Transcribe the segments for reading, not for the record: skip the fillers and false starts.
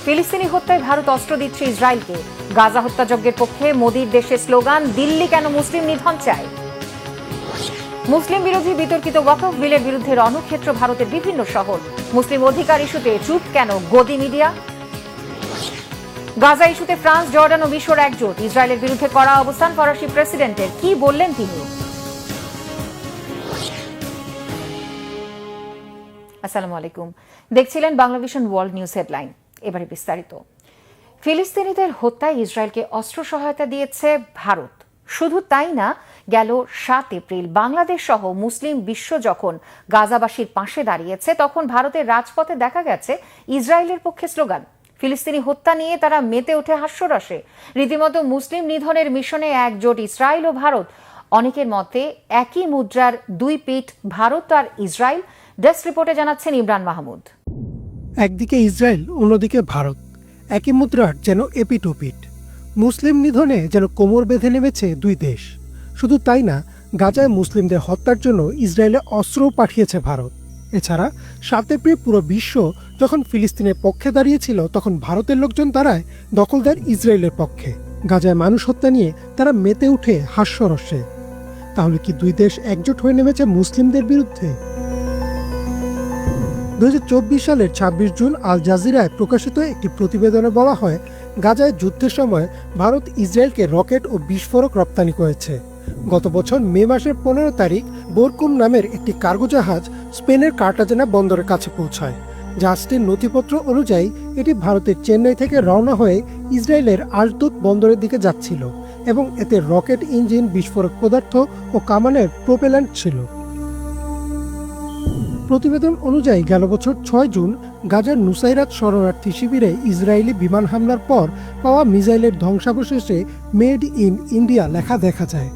ফিলিস্তিনি হত্যায় ভারত অস্ত্র দিচ্ছে ইসরায়েলকে। গাজা হত্যাযজ্ঞের পক্ষে মোদির দেশে স্লোগান, দিল্লি কেন মুসলিম নিধন চায়। মুসলিম বিরোধী বিতর্কিত ওয়াকফ বিলের বিরুদ্ধে রণক্ষেত্র ভারতের বিভিন্ন শহর। মুসলিম অধিকার ইস্যুতে চুপ কেন গদি মিডিয়া। গাজা ইস্যুতে ফ্রান্স, জর্ডান ও মিশর একজোট। ইসরায়েলের বিরুদ্ধে কড়া অবস্থান ফরাসি প্রেসিডেন্টের, কি বললেন তিনি। আসসালামু আলাইকুম, দেখছিলেন বাংলাভিশন ওয়ার্ল্ড নিউজ হেডলাইন। এবারে বিস্তারিত। ফিলিস্তিনিদের হত্যায় ইসরায়েলকে অস্ত্র সহায়তা দিয়েছে ভারত। শুধু তাই না, গেল 7 এপ্রিল বাংলাদেশ সহ মুসলিম বিশ্ব যখন গাজাবাসীর পাশে দাঁড়িয়েছে, তখন ভারতের রাজপথে দেখা গেছে ইসরায়েলের পক্ষে স্লোগান। ফিলিস্তিনি হত্যা নিয়ে তারা মেতে ওঠে হাস্যরসে। রীতিমতো মুসলিম নিধনের মিশনে একজোট ইসরায়েল ও ভারত। অনেকের মতে একই মুদ্রার দুই পিঠ, ভারত আর ইসরায়েল। ডেস্ক রিপোর্টে জানাচ্ছেন ইমরান মাহমুদ। একদিকে ইসরায়েল, অন্যদিকে ভারত, একই মুদ্রার যেন এপিঠ ওপিঠ। মুসলিম নিধনে যেন কোমর বেঁধে নেমেছে দুই দেশ। শুধু তাই না, গাজায় মুসলিমদের হত্যার জন্য ইসরায়েলে অস্ত্রও পাঠিয়েছে ভারত। এছাড়া 7 এপ্রিল পুরো বিশ্ব যখন ফিলিস্তিনের পক্ষে দাঁড়িয়েছিল, তখন ভারতের লোকজন দাঁড়ায় দখলদার ইসরায়েলের পক্ষে। গাজায় মানুষ হত্যা নিয়ে তারা মেতে উঠে হাস্যরসে। তাহলে কি দুই দেশ একজোট হয়ে নেমেছে মুসলিমদের বিরুদ্ধে? 2024 সালের 26 জুন আল জাজিরায় প্রকাশিত একটি প্রতিবেদনে বলা হয়, গাজায় যুদ্ধের সময় ভারত ইসরায়েলকে রকেট ও বিস্ফোরক রপ্তানি করেছে। গত বছর মে মাসের 15 তারিখ বোরকুম নামের একটি কার্গো জাহাজ স্পেনের কার্টাজেনা বন্দরের কাছে পৌঁছায়। জাহাজটির নথিপত্র অনুযায়ী এটি ভারতের চেন্নাই থেকে রওনা হয়ে ইসরায়েলের আশদোদ বন্দরের দিকে যাচ্ছিল এবং এতে রকেট ইঞ্জিন, বিস্ফোরক পদার্থ ও কামানের প্রোপেল্যান্ট ছিল। প্রতিবেদন অনুযায়ী গেল বছর 6 জুন গাজার নুসাইরাত শরণার্থী শিবিরে ইসরায়েলি বিমান হামলার পর পাওয়া মিসাইলের ধ্বংসাবশেষে মেড ইন ইন্ডিয়া লেখা দেখা যায়।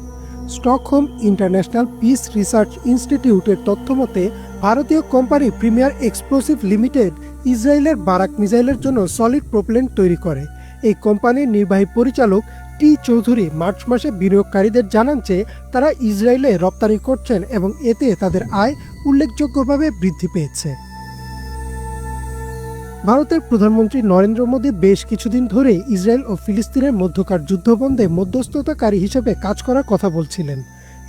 স্টকহোম ইন্টারন্যাশনাল পিস রিসার্চ ইনস্টিটিউটের তথ্যমতে ভারতীয় কোম্পানি প্রিমিয়ার এক্সপ্লোসিভ লিমিটেড ইসরায়েলের বারাক মিসাইলের জন্য সলিড প্রোপেল্যান্ট তৈরি করে। এই কোম্পানির নির্বাহী পরিচালক টি চৌধুরী মার্চ মাসে বিনিয়োগকারীদের জানান যে তারা ইসরায়েলে রপ্তানি করছেন এবং এতে তাদের আয় উল্লেখযোগ্যভাবে বৃদ্ধি পেয়েছে। ভারতের প্রধানমন্ত্রী নরেন্দ্র মোদী বেশ কিছুদিন ধরে ইসরায়েল ও ফিলিস্তিনের মধ্যকার যুদ্ধবন্ধে মধ্যস্থতাকারী হিসেবে কাজ করার কথা বলছিলেন।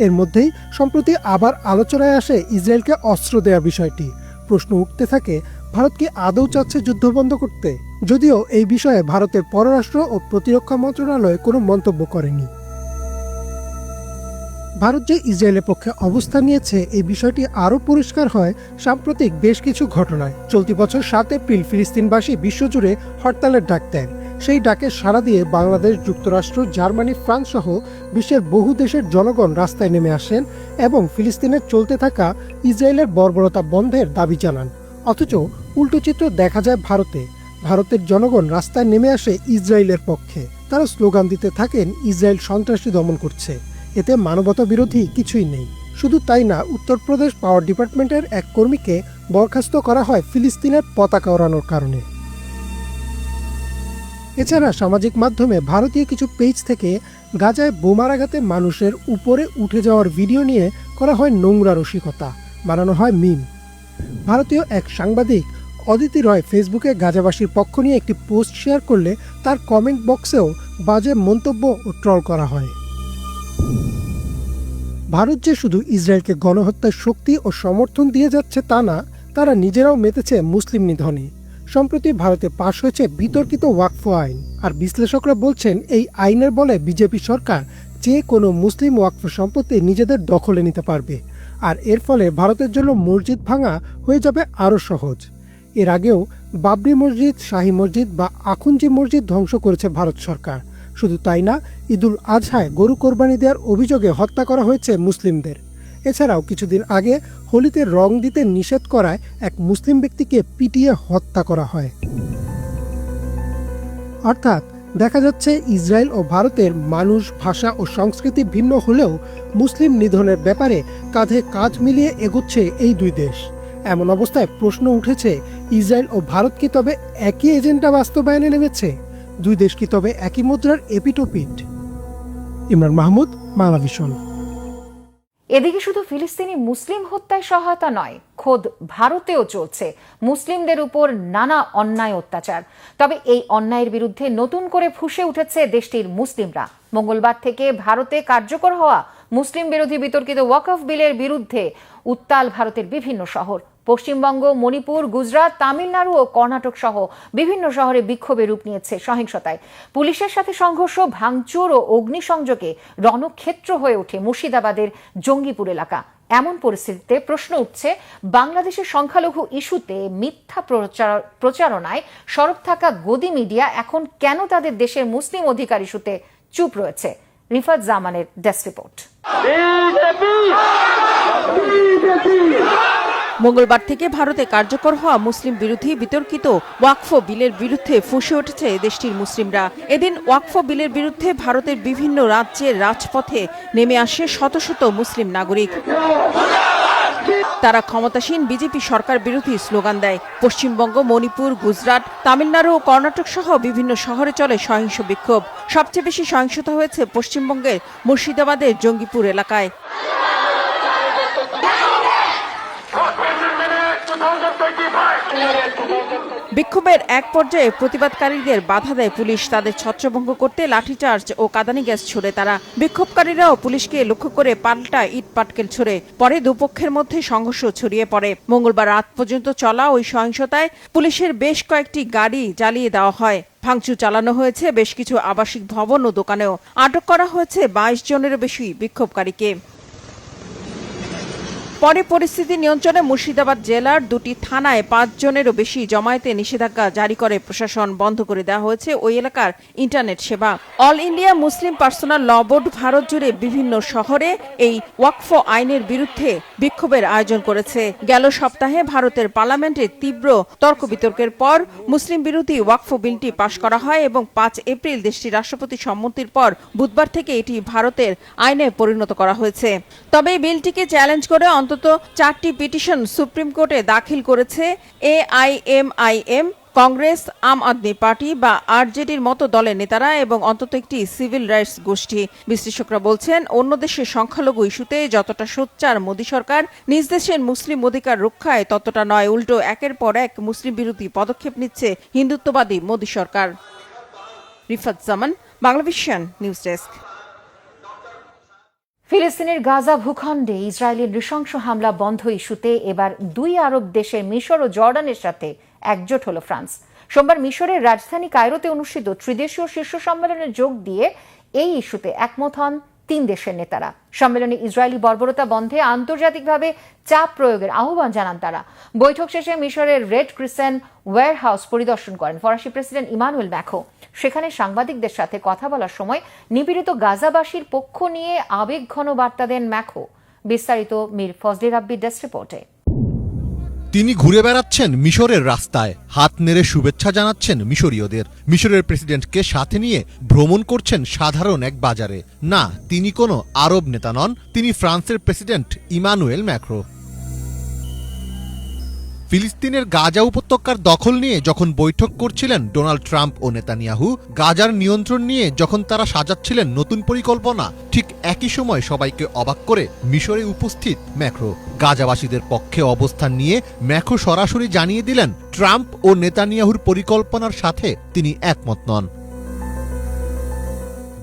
এর মধ্যেই সম্প্রতি আবার আলোচনায় আসে ইসরায়েলকে অস্ত্র দেওয়া বিষয়টি। প্রশ্ন উঠতে থাকে, ভারত কি আদৌ চাচ্ছে যুদ্ধ বন্ধ করতে? যদিও এই বিষয়ে ভারতের পররাষ্ট্র ও প্রতিরক্ষা মন্ত্রণালয় কোনো মন্তব্য করেনি। ভারত যে ইসরায়েলের পক্ষে অবস্থান নিয়েছে, এই বিষয়টি আরও পরিষ্কার হয় সাম্প্রতিক বেশ কিছু ঘটনায়। চলতি বছর 7 এপ্রিল ফিলিস্তিনবাসী বিশ্বজুড়ে হরতালের ডাক দেন। সেই ডাকে সাড়া দিয়ে বাংলাদেশ, যুক্তরাষ্ট্র, জার্মানি, ফ্রান্স সহ বিশ্বের বহু দেশের জনগণ রাস্তায় নেমে আসেন এবং ফিলিস্তিনের চলতে থাকা ইসরায়েলের বর্বরতা বন্ধের দাবি জানান। অথচ উল্টো চিত্র দেখা যায় ভারতে। ভারতের জনগণ রাস্তায় নেমে আসে ইসরায়েলের পক্ষে। তারা স্লোগান দিতে থাকেন, ইসরায়েল সন্ত্রাসী দমন করছে। এতে মানবতা বিরোধী কিছুই নেই। শুধু তাই না, উত্তরপ্রদেশ পাওয়ার ডিপার্টমেন্টের এক কর্মীকে বরখাস্ত করা হয় ফিলিস্তিনের পতাকা ওড়ানোর কারণে। এছাড়া সামাজিক মাধ্যমে ভারতীয় কিছু পেজ থেকে গাজায় বোমার আঘাতে মানুষের উপরে উঠে যাওয়ার ভিডিও নিয়ে করা হয় নোংরা রসিকতা, বানানো হয় মিম। ভারতীয় এক সাংবাদিক অদিতি রয় ফেসবুকে গাজাবাসীর পক্ষ নিয়ে একটি পোস্ট শেয়ার করলে তার কমেন্ট বক্সেও বাজে মন্তব্য ও ট্রল করা হয়। ভারত যে শুধু ইসরায়েলকে গণহত্যার শক্তি ও সমর্থন দিয়ে যাচ্ছে তা না, তারা নিজেরাও মেতেছে মুসলিম নিধনে। সম্প্রতি ভারতে পাশ হয়েছে বিতর্কিত ওয়াকফ আইন, আর বিশ্লেষকরা বলছেন এই আইনের বলে বিজেপি সরকার যে কোনো মুসলিম ওয়াকফ সম্পত্তি নিজেদের দখলে নিতে পারবে। আর এর ফলে ভারতের জন্য মসজিদ ভাঙা হয়ে যাবে আরও সহজ। এর আগেও বাবরি মসজিদ, শাহী মসজিদ বা আখুঞ্জি মসজিদ ধ্বংস করেছে ভারত সরকার। শুধু তাই না, ঈদুল আজহায় গরু কোরবানি দেওয়ার অভিযোগে হত্যা করা হয়েছে মুসলিমদের। এছাড়াও কিছুদিন আগে হোলিতে রং দিতে নিষেধ করায় এক মুসলিম ব্যক্তিকে পিটিয়ে হত্যা করা হয়। অর্থাৎ দেখা যাচ্ছে ইসরায়েল ও ভারতের মানুষ, ভাষা ও সংস্কৃতি ভিন্ন হলেও মুসলিম নিধনের ব্যাপারে কাঁধে কাঁধ মিলিয়ে এগোচ্ছে এই দুই দেশ। এমন অবস্থায় প্রশ্ন উঠেছে, ইসরায়েল ও ভারত কি তবে একই এজেন্ডা বাস্তবায়নে নেমেছে? দুই দেশ কি তবে একই মুদ্রার এপিঠ ওপিঠ? ইমরান মাহমুদ, বাংলাভিশন। এদিকে শুধু ফিলিস্তিনি মুসলিম হত্যায় সহায়তা নয়, খোদ ভারতেও চলছে মুসলিমদের উপর নানা অন্যায় অত্যাচার। তবে এই অন্যায়ের বিরুদ্ধে নতুন করে ফুঁসে উঠেছে দেশটির মুসলিমরা। মঙ্গলবার থেকে ভারতে কার্যকর হওয়া মুসলিম বিরোধী বিতর্কিত ওয়াকফ বিলের বিরুদ্ধে উত্তাল ভারতের বিভিন্ন শহর। পশ্চিমবঙ্গ, মণিপুর, গুজরাট, তামিলনাড়ু ও কর্ণাটক সহ বিভিন্ন শহরে বিক্ষোভে রূপ নিয়েছে সহিংসতায়। পুলিশের সাথে সংঘর্ষ, ভাঙচুর ও অগ্নিসংযোগে রণক্ষেত্র হয়ে ওঠে মুর্শিদাবাদের জঙ্গিপুর এলাকা। এমন পরিস্থিতিতে প্রশ্ন উঠছে, বাংলাদেশের সংখ্যালঘু ইস্যুতে মিথ্যা প্রচারণায় সরব থাকা গদি মিডিয়া এখন কেন তাদের দেশের মুসলিম অধিকার ইস্যুতে চুপ রয়েছে? রিফাত জামানের ডেস্ক রিপোর্ট। মঙ্গলবার থেকে ভারতে কার্যকর হওয়া মুসলিম বিরোধী বিতর্কিত ওয়াকফ বিলের বিরুদ্ধে ফুঁসে উঠেছে দেশটির মুসলিমরা। এদিন ওয়াকফ বিলের বিরুদ্ধে ভারতের বিভিন্ন রাজ্যের রাজপথে নেমে আসে শত শত মুসলিম নাগরিক। তারা ক্ষমতাসীন বিজেপি সরকার বিরোধী স্লোগান দেয়। পশ্চিমবঙ্গ, মণিপুর, গুজরাট, তামিলনাড়ু ও কর্ণাটক সহ বিভিন্ন শহরে চলে সহিংস বিক্ষোভ। সবচেয়ে বেশি সহিংসতা হয়েছে পশ্চিমবঙ্গের মুর্শিদাবাদের জঙ্গিপুর এলাকায়। বিক্ষোভের এক পর্যায়ে প্রতিবাদকারীদের বাধা দেয় পুলিশ। তাদের ছত্রভঙ্গ করতে লাঠিচার্জ ও কাঁদানি গ্যাস ছোড়ে তারা। বিক্ষোভকারীরাও পুলিশকে লক্ষ্য করে পাল্টা ইট পাটকেল ছোড়ে। পরে দুপক্ষের মধ্যে সংঘর্ষ ছড়িয়ে পড়ে। মঙ্গলবার রাত পর্যন্ত চলা ওই সহিংসতায় পুলিশের বেশ কয়েকটি গাড়ি জ্বালিয়ে দেওয়া হয়। ভাঙচুর চালানো হয়েছে বেশ কিছু আবাসিক ভবন ও দোকানেও। আটক করা হয়েছে 22 জনেরও বেশি বিক্ষোভকারীকে। পরে পরিস্থিতি নিয়ন্ত্রণে মুর্শিদাবাদ জেলার 2টি থানায় 5 জনেরও বেশি জমায়েতে নিষেধাজ্ঞা জারি করে প্রশাসন। বন্ধ করে দেওয়া হয়েছে ওই এলাকার ইন্টারনেট সেবা। অল ইন্ডিয়া মুসলিম পার্সোনাল ল বোর্ড ভারত জুড়ে বিভিন্ন শহরে এই ওয়াকফ আইনের বিরুদ্ধে বিক্ষোভের আয়োজন করেছে। গেল সপ্তাহে ভারতের পার্লামেন্টে তীব্র তর্ক বিতর্কের পর মুসলিম বিরোধী ওয়াকফ বিলটি পাশ করা হয় এবং 5 এপ্রিল দেশটির রাষ্ট্রপতি সম্মতির পর বুধবার থেকে এটি ভারতের আইনে পরিণত করা হয়েছে। তবে এই বিলটিকে চ্যালেঞ্জ করে অন্তত 4টি পিটিশন সুপ্রিম কোর্টে দাখিল করেছে AIMIM, কংগ্রেস, আম আদমি পার্টি বা আরজেডির মতো দলের নেতারা এবং অন্তত একটি সিভিল রাইটস গোষ্ঠী। বিশ্লেষকরা বলছেন, অন্য দেশের সংখ্যালঘু ইস্যুতে যতটা সোচ্চার মোদী সরকার, নিজ দেশের মুসলিম অধিকার রক্ষায় ততটা নয়। উল্টো একের পর এক মুসলিম বিরোধী পদক্ষেপ নিচ্ছে হিন্দুত্ববাদী মোদী সরকার। রিফাত জামান, বাংলাভিশন নিউজ ডেস্ক। ফিলিস্তিনের গাজা ভূখণ্ডে ইসরায়েলের নৃশংস হামলা বন্ধ ইস্যুতে এবার 2 আরব দেশের মিশর ও জর্ডানের সাথে একজোট হল ফ্রান্স। সোমবার মিশরের রাজধানী কায়রোতে অনুষ্ঠিত ত্রিদেশীয় শীর্ষ সম্মেলনে যোগ দিয়ে এই ইস্যুতে একমত হন 3 দেশের নেতারা। সম্মেলনে ইসরায়েলি বর্বরতা বন্ধে আন্তর্জাতিকভাবে চাপ প্রয়োগের আহ্বান জানান তারা। বৈঠক শেষে মিশরের রেড ক্রিসেন্ট ওয়্যারহাউস পরিদর্শন করেন ফরাসি প্রেসিডেন্ট ইমানুয়েল ম্যাখো। সেখানে সাংবাদিকদের সাথে কথা বলার সময় নিপীড়িত গাজাবাসীর পক্ষ নিয়ে আবেগঘন বার্তা দেন ম্যাখো। বিস্তারিত মীর ফজলে রাব্বির ডেস্ক রিপোর্টে। তিনি ঘুরে বেড়াচ্ছেন মিশরের রাস্তায়, হাত নেড়ে শুভেচ্ছা জানাচ্ছেন মিশরীয়দের। মিশরের প্রেসিডেন্টকে সাথে নিয়ে ভ্রমণ করছেন সাধারণ এক বাজারে। না, তিনি কোনো আরব নেতা নন, তিনি ফ্রান্সের প্রেসিডেন্ট ইমানুয়েল ম্যাক্রো। ফিলিস্তিনের গাজা উপত্যকার দখল নিয়ে যখন বৈঠক করছিলেন ডোনাল্ড ট্রাম্প ও নেতানিয়াহু, গাজার নিয়ন্ত্রণ নিয়ে যখন তারা সাজাচ্ছিলেন নতুন পরিকল্পনা, ঠিক একই সময় সবাইকে অবাক করে মিশরে উপস্থিত ম্যাক্রো। গাজাবাসীদের পক্ষে অবস্থান নিয়ে ম্যাক্রো সরাসরি জানিয়ে দিলেন, ট্রাম্প ও নেতানিয়াহুর পরিকল্পনার সাথে তিনি একমত নন।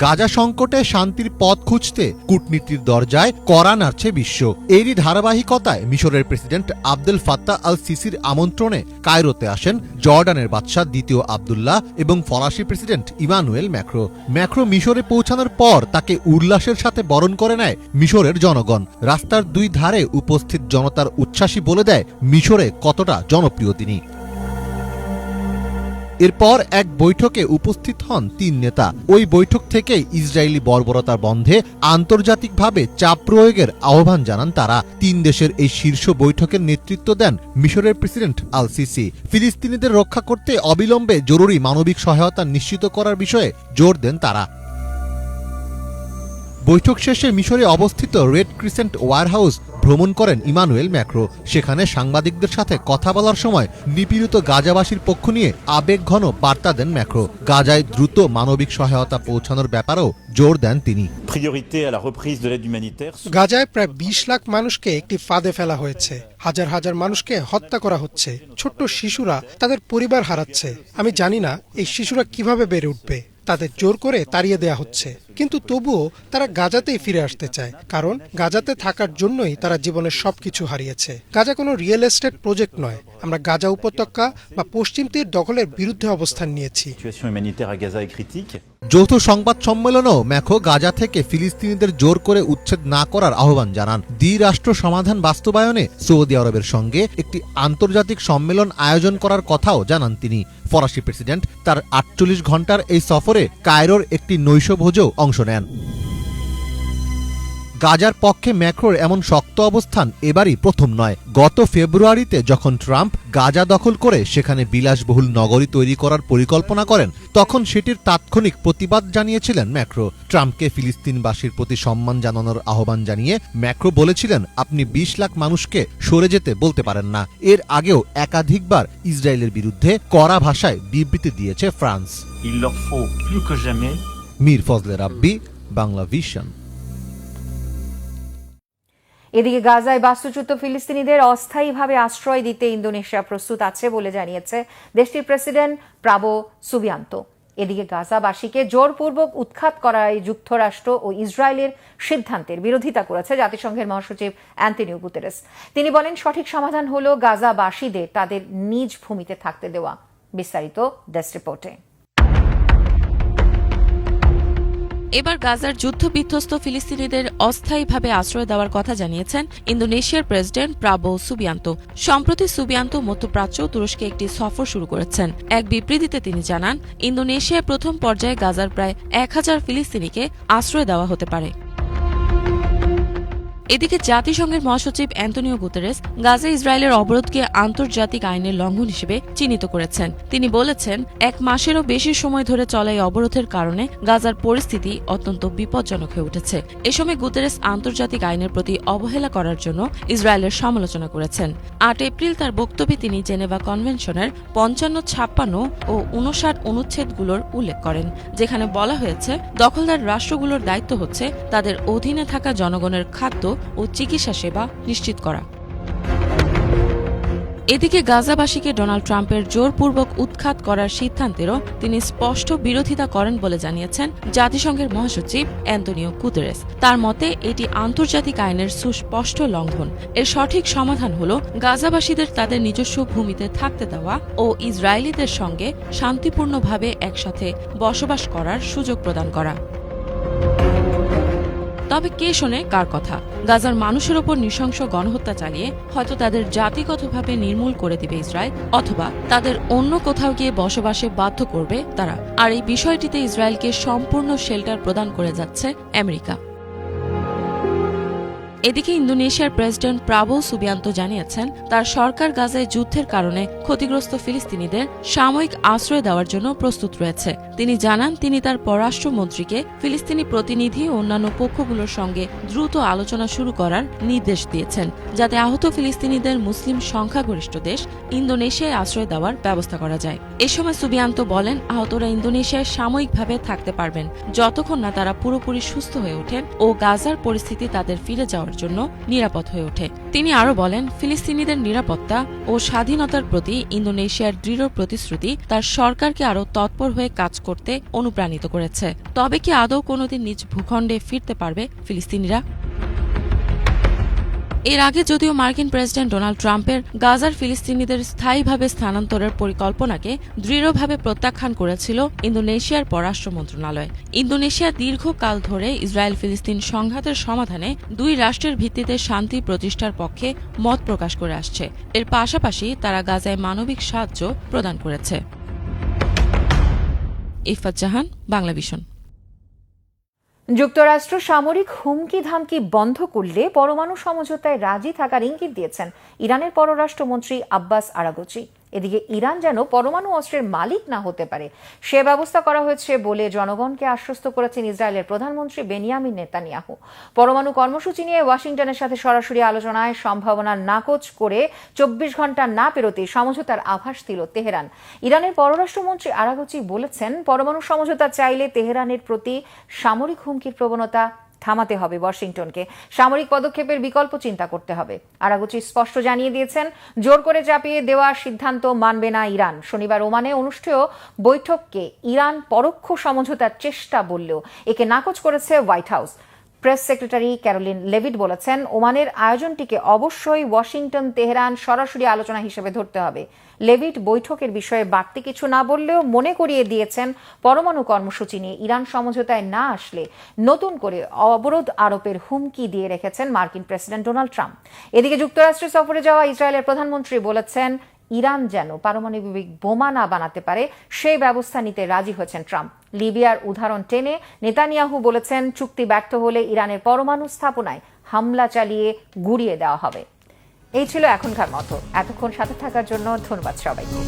গাজা সংকটে শান্তির পথ খুঁজতে কূটনীতির দরজায় কড়া নাড়ছে বিশ্ব। এরই ধারাবাহিকতায় মিশরের প্রেসিডেন্ট আবদেল ফাত্তাহ আল সিসির আমন্ত্রণে কায়রোতে আসেন জর্ডানের বাদশাহ 2য় আবদুল্লাহ এবং ফরাসি প্রেসিডেন্ট ইমানুয়েল ম্যাক্রো। ম্যাক্রো মিশরে পৌঁছানোর পর তাকে উল্লাসের সাথে বরণ করে নেয় মিশরের জনগণ। রাস্তার 2 ধারে উপস্থিত জনতার উচ্ছ্বাসই বলে দেয় মিশরে কতটা জনপ্রিয় তিনি। এরপর এক বৈঠকে উপস্থিত হন 3 নেতা। ওই বৈঠক থেকে ইসরায়েলি বর্বরতার বন্ধে আন্তর্জাতিকভাবে চাপ প্রয়োগের আহ্বান জানান তারা। 3 দেশের এই শীর্ষ বৈঠকের নেতৃত্ব দেন মিশরের প্রেসিডেন্ট আল সিসি। ফিলিস্তিনিদের রক্ষা করতে অবিলম্বে জরুরি মানবিক সহায়তা নিশ্চিত করার বিষয়ে জোর দেন তারা। বৈঠক শেষে মিশরে অবস্থিত রেড ক্রিসেন্ট ওয়্যারহাউস ভ্রমণ করেন ইমানুয়েল ম্যাক্রো। সেখানে সাংবাদিকদের সাথে কথা বলার সময় নিপীড়িত গাজাবাসীর পক্ষ নিয়ে আবেগঘন বার্তা দেন ম্যাক্রো। গাজায় দ্রুত মানবিক সহায়তা পৌঁছানোর ব্যাপারেও জোর দেন তিনি। গাজায় প্রায় ২০ লাখ মানুষকে একটি ফাঁদে ফেলা হয়েছে। হাজার হাজার মানুষকে হত্যা করা হচ্ছে। ছোট্ট শিশুরা তাদের পরিবার হারাচ্ছে। আমি জানি না এই শিশুরা কিভাবে বেড়ে উঠবে। তাদের জোর করে তাড়িয়ে দেয়া হচ্ছে, কিন্তু তবুও তারা গাজাতেই ফিরে আসতে চায়, কারণ গাজাতে থাকার জন্যই তারা জীবনের সবকিছু হারিয়েছে। গাজা কোনো রিয়েল এস্টেট প্রজেক্ট নয়। আমরা গাজা উপত্যকা বা পশ্চিম তীর দখলের বিরুদ্ধে অবস্থান নিয়েছি। যৌথ সংবাদ সম্মেলনেও ম্যাক্রো গাজা থেকে ফিলিস্তিনিদের জোর করে উচ্ছেদ না করার আহ্বান জানান। দ্বিরাষ্ট্র সমাধান বাস্তবায়নে সৌদি আরবের সঙ্গে একটি আন্তর্জাতিক সম্মেলন আয়োজন করার কথাও জানান তিনি। ফরাসি প্রেসিডেন্ট তার ৪৮ ঘন্টার এই সফরে কায়রোর একটি নৈশভোজেও অংশ নেন। গাজার পক্ষে ম্যাক্রোর এমন শক্ত অবস্থান এবারই প্রথম নয়। গত ফেব্রুয়ারিতে যখন ট্রাম্প গাজা দখল করে সেখানে বিলাসবহুল নগরী তৈরি করার পরিকল্পনা করেন, তখন সেটির তাৎক্ষণিক প্রতিবাদ জানিয়েছিলেন ম্যাক্রো। ট্রাম্পকে ফিলিস্তিনবাসীর প্রতি সম্মান জানানোর আহ্বান জানিয়ে ম্যাক্রো বলেছিলেন, আপনি ২০ লাখ মানুষকে সরে যেতে বলতে পারেন না। এর আগেও একাধিকবার ইসরায়েলের বিরুদ্ধে কড়া ভাষায় বিবৃতি দিয়েছে ফ্রান্স। মীর ফজলে রাব্বি, বাংলা ভিশন। এদিকে গাজায় বাস্তুচ্যুত ফিলিস্তিনিদের অস্থায়ীভাবে আশ্রয় দিতে ইন্দোনেশিয়া প্রস্তুত আছে বলে জানিয়েছে দেশটির প্রেসিডেন্ট প্রাবো সুবিয়ান্তো। এদিকে গাজাবাসীকে জোরপূর্বক উৎখাত করায় যুক্তরাষ্ট্র ও ইসরায়েলের সিদ্ধান্তের বিরোধিতা করেছে জাতিসংঘের মহাসচিব অ্যান্টনিও গুতেরেস। তিনি বলেন, সঠিক সমাধান হল গাজাবাসীদের তাদের নিজ ভূমিতে থাকতে দেওয়া। বিস্তারিত ডেস্ক রিপোর্টে। এবার গাজার যুদ্ধবিধ্বস্ত ফিলিস্তিনিদের অস্থায়ীভাবে আশ্রয় দেওয়ার কথা জানিয়েছেন ইন্দোনেশিয়ার প্রেসিডেন্ট প্রাবো সুবিয়ান্তো। সম্প্রতি সুবিয়ান্তো মধ্যপ্রাচ্য তুরস্কে একটি সফর শুরু করেছেন। এক বিবৃতিতে তিনি জানান, ইন্দোনেশিয়ায় প্রথম পর্যায়ে গাজার প্রায় ১,০০০ ফিলিস্তিনিকে আশ্রয় দেওয়া হতে পারে। এদিকে জাতিসংঘের মহাসচিব অ্যান্টনিও গুতেরেস গাজা ইসরায়েলের অবরোধকে আন্তর্জাতিক আইনের লঙ্ঘন হিসেবে চিহ্নিত করেছেন। তিনি বলেছেন, ১ মাসেরও বেশি সময় ধরে চলা এই অবরোধের কারণে গাজার পরিস্থিতি অত্যন্ত বিপজ্জনক হয়ে উঠেছে। এ সময় গুতেরেস আন্তর্জাতিক আইনের প্রতি অবহেলা করার জন্য ইসরায়েলের সমালোচনা করেছেন। ৮ এপ্রিল তার বক্তব্যে তিনি জেনেভা কনভেনশনের ৫৫, ৫৬ ও ৫৯ অনুচ্ছেদগুলোর উল্লেখ করেন, যেখানে বলা হয়েছে দখলদার রাষ্ট্রগুলোর দায়িত্ব হচ্ছে তাদের অধীনে থাকা জনগণের খাদ্য ও চিকিৎসা সেবা নিশ্চিত করা। এদিকে গাজাবাসীকে ডোনাল্ড ট্রাম্পের জোরপূর্বক উৎখাত করার সিদ্ধান্তেরও তিনি স্পষ্ট বিরোধিতা করেন বলে জানিয়েছেন জাতিসংঘের মহাসচিব অ্যান্টনিও গুতেরেস। তার মতে এটি আন্তর্জাতিক আইনের সুস্পষ্ট লঙ্ঘন। এর সঠিক সমাধান হল গাজাবাসীদের তাদের নিজস্ব ভূমিতে থাকতে দেওয়া ও ইসরায়েলিদের সঙ্গে শান্তিপূর্ণভাবে একসাথে বসবাস করার সুযোগ প্রদান করা। তবে কে শোনে কার কথা? গাজার মানুষের ওপর নৃশংস গণহত্যা চালিয়ে হয়তো তাদের জাতিগতভাবে নির্মূল করে দিবে ইসরায়েল, অথবা তাদের অন্য কোথাও গিয়ে বসবাসে বাধ্য করবে তারা। আর এই বিষয়টিতে ইসরায়েলকে সম্পূর্ণ শেল্টার প্রদান করে যাচ্ছে আমেরিকা। এদিকে ইন্দোনেশিয়ার প্রেসিডেন্ট প্রাবো সুবিয়ান্তো জানিয়েছেন, তার সরকার গাজায় যুদ্ধের কারণে ক্ষতিগ্রস্ত ফিলিস্তিনিদের সাময়িক আশ্রয় দেওয়ার জন্য প্রস্তুত রয়েছে। তিনি জানান, তিনি তার পররাষ্ট্রমন্ত্রীকে ফিলিস্তিনি প্রতিনিধি ও অন্যান্য পক্ষগুলোর সঙ্গে দ্রুত আলোচনা শুরু করার নির্দেশ দিয়েছেন, যাতে আহত ফিলিস্তিনিদের মুসলিম সংখ্যাগরিষ্ঠ দেশ ইন্দোনেশিয়ায় আশ্রয় দেওয়ার ব্যবস্থা করা যায়। এ সময় সুবিয়ান্তো বলেন, আহতরা ইন্দোনেশিয়ায় সাময়িকভাবে থাকতে পারবেন যতক্ষণ না তারা পুরোপুরি সুস্থ হয়ে ওঠেন ও গাজার পরিস্থিতি তাদের ফিরে যাওয়ার জন্য নিরাপদ হয়ে ওঠে। তিনি আরও বলেন, ফিলিস্তিনিদের নিরাপত্তা ও স্বাধীনতার প্রতি ইন্দোনেশিয়ার দৃঢ় প্রতিশ্রুতি তার সরকারকে আরও তৎপর হয়ে কাজ করতে অনুপ্রাণিত করেছে। তবে কি আদৌ কোনোদিন নিজ ভূখণ্ডে ফিরতে পারবে ফিলিস্তিনিরা? এর আগে যদিও মার্কিন প্রেসিডেন্ট ডোনাল্ড ট্রাম্পের গাজার ফিলিস্তিনিদের স্থায়ীভাবে স্থানান্তরের পরিকল্পনাকে দৃঢ়ভাবে প্রত্যাখ্যান করেছিল ইন্দোনেশিয়ার পররাষ্ট্র মন্ত্রণালয়। ইন্দোনেশিয়া দীর্ঘকাল ধরে ইসরায়েল ফিলিস্তিন সংঘাতের সমাধানে দুই রাষ্ট্রের ভিত্তিতে শান্তি প্রতিষ্ঠার পক্ষে মত প্রকাশ করে আসছে। এর পাশাপাশি তারা গাজায় মানবিক সাহায্য প্রদান করেছে। ইফাত জাহান, বাংলা ভিশন। যুক্তরাষ্ট্র সামরিক হুমকি ধামকি বন্ধ করলে পরমাণু সমঝোতায় রাজি থাকার ইঙ্গিত দিয়েছেন ইরানের পররাষ্ট্রমন্ত্রী আব্বাস আরাগচি। এদিকে ইরান যেন পরমাণু অস্ত্রের মালিক না হতে পারে সে ব্যবস্থা করা হয়েছে বলে জনগণকে আশ্বস্ত করেছেন ইসরায়েলের প্রধানমন্ত্রী বেনিয়ামিন নেতানিয়াহু। পরমাণু কর্মসূচি নিয়ে ওয়াশিংটনের সাথে সরাসরি আলোচনায় সম্ভাবনা নাকচ করে 24 ঘন্টা না পেরোতেই সমঝোতার আভাস দিল তেহরান। ইরানের পররাষ্ট্রমন্ত্রী আরাগচি বলেছেন, পরমাণু সমঝোতা চাইলে তেহরানের প্রতি সামরিক হুমকির প্রবণতা থামাতে হবে, ওয়াশিংটনকে সামরিক পদক্ষেপের বিকল্প চিন্তা করতে হবে। আরাগচি স্পষ্ট জানিয়ে দিয়েছেন, জোর করে চাপিয়ে দেওয়ার সিদ্ধান্ত মানবে না ইরান। শনিবার ওমানে অনুষ্ঠেয় বৈঠককে ইরান পরোক্ষ সমঝোতার চেষ্টা বললেও একে নাকচ করেছে white house. Press secretary Karoline Leavitt বলেছেন, ওমানের আয়োজনটিকে অবশ্যই ওয়াশিংটন তেহরান সরাসরি আলোচনা হিসেবে ধরতে হবে। লেভিট বৈঠকের বিষয়ে বাড়তি কিছু না বললেও মনে করিয়ে দিয়েছেন, পরমাণু কর্মসূচি নিয়ে ইরান সমঝোতায় না আসলে নতুন করে অবরোধ আরোপের হুমকি দিয়ে রেখেছেন মার্কিন প্রেসিডেন্ট ডোনাল্ড ট্রাম্প। এদিকে যুক্তরাষ্ট্রে সফরে যাওয়া ইসরায়েলের প্রধানমন্ত্রী বলেছেন, ইরান যেন পারমাণবিক বোমা না বানাতে পারে সেই ব্যবস্থা নিতে রাজি হয়েছেন ট্রাম্প। লিবিয়ার উদাহরণ টেনে নেতানিয়াহু বলেছেন, চুক্তি ব্যর্থ হলে ইরানের পরমাণু স্থাপনায় হামলা চালিয়ে গুঁড়িয়ে দেওয়া হবে। এই ছিল এখনকার মতো। এতক্ষণ সাথে থাকার জন্য ধন্যবাদ সবাইকে।